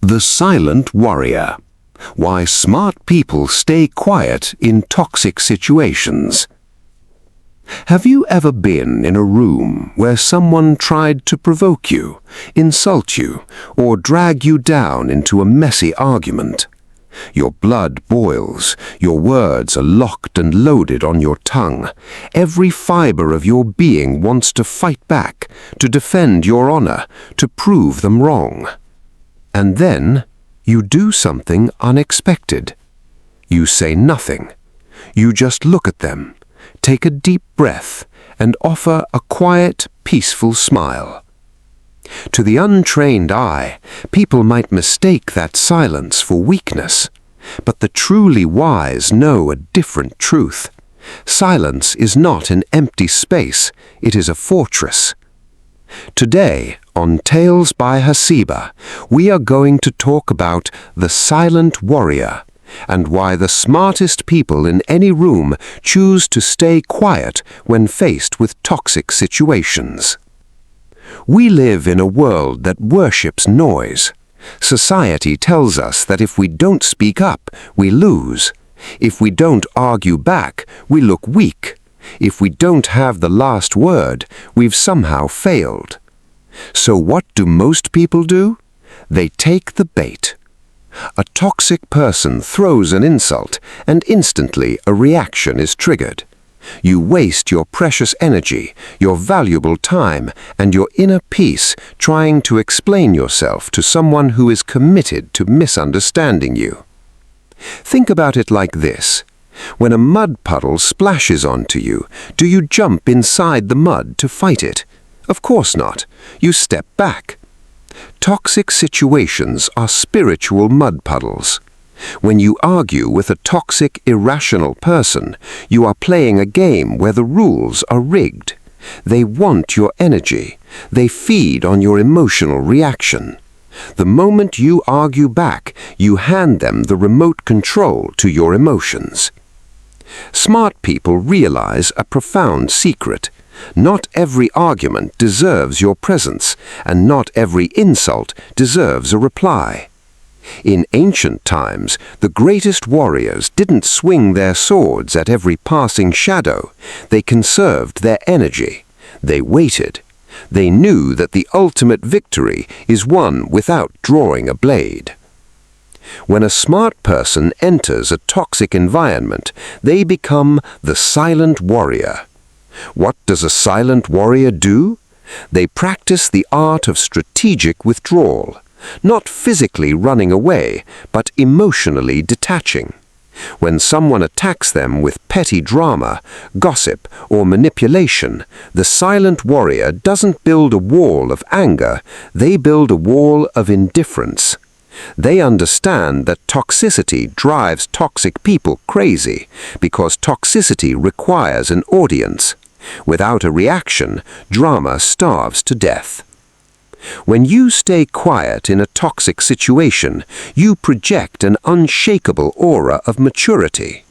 The silent warrior. Why smart people stay quiet in toxic situations. Have you ever been in a room where someone tried to provoke you, insult you, or drag you down into a messy argument? Your blood boils, your words are locked and loaded on your tongue. Every fiber of your being wants to fight back, to defend your honor, to prove them wrong. And then you do something unexpected. You say nothing. You just look at them, take a deep breath, and offer a quiet, peaceful smile. To the untrained eye, people might mistake that silence for weakness, but the truly wise know a different truth. Silence is not an empty space, it is a fortress. Today, on Tales by Hasiba, we are going to talk about the silent warrior and why the smartest people in any room choose to stay quiet when faced with toxic situations. We live in a world that worships noise. Society tells us that if we don't speak up, we lose. If we don't argue back, we look weak. If we don't have the last word, we've somehow failed. So what do most people do? They take the bait. A toxic person throws an insult, and instantly a reaction is triggered. You waste your precious energy, your valuable time, and your inner peace trying to explain yourself to someone who is committed to misunderstanding you. Think about it like this. When a mud puddle splashes onto you, do you jump inside the mud to fight it? Of course not. You step back. Toxic situations are spiritual mud puddles. When you argue with a toxic, irrational person, you are playing a game where the rules are rigged. They want your energy. They feed on your emotional reaction. The moment you argue back, you hand them the remote control to your emotions. Smart people realize a profound secret. Not every argument deserves your presence, and not every insult deserves a reply. In ancient times, the greatest warriors didn't swing their swords at every passing shadow. They conserved their energy. They waited. They knew that the ultimate victory is won without drawing a blade. When a smart person enters a toxic environment, they become the silent warrior. What does a silent warrior do? They practice the art of strategic withdrawal, not physically running away, but emotionally detaching. When someone attacks them with petty drama, gossip, or manipulation, the silent warrior doesn't build a wall of anger, they build a wall of indifference. They understand that toxicity drives toxic people crazy because toxicity requires an audience. Without a reaction, drama starves to death. When you stay quiet in a toxic situation, you project an unshakable aura of maturity.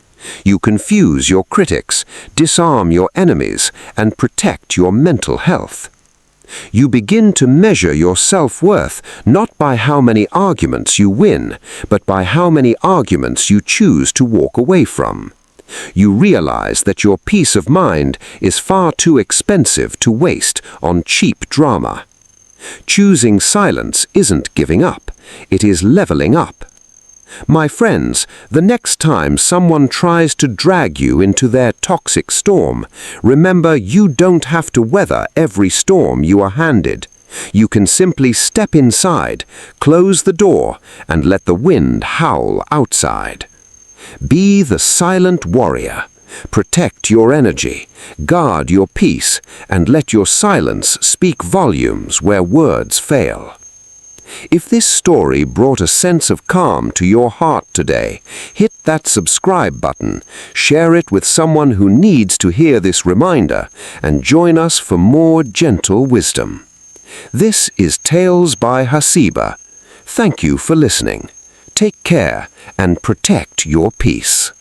You confuse your critics, disarm your enemies, and protect your mental health. You begin to measure your self-worth not by how many arguments you win, but by how many arguments you choose to walk away from. You realize that your peace of mind is far too expensive to waste on cheap drama. Choosing silence isn't giving up, it is leveling up. My friends, the next time someone tries to drag you into their toxic storm, remember you don't have to weather every storm you are handed. You can simply step inside, close the door, and let the wind howl outside. Be the silent warrior. Protect your energy, guard your peace, and let your silence speak volumes where words fail. If this story brought a sense of calm to your heart today, hit that subscribe button, share it with someone who needs to hear this reminder, and join us for more gentle wisdom. This is Tales by Hasiba. Thank you for listening. Take care and protect your peace.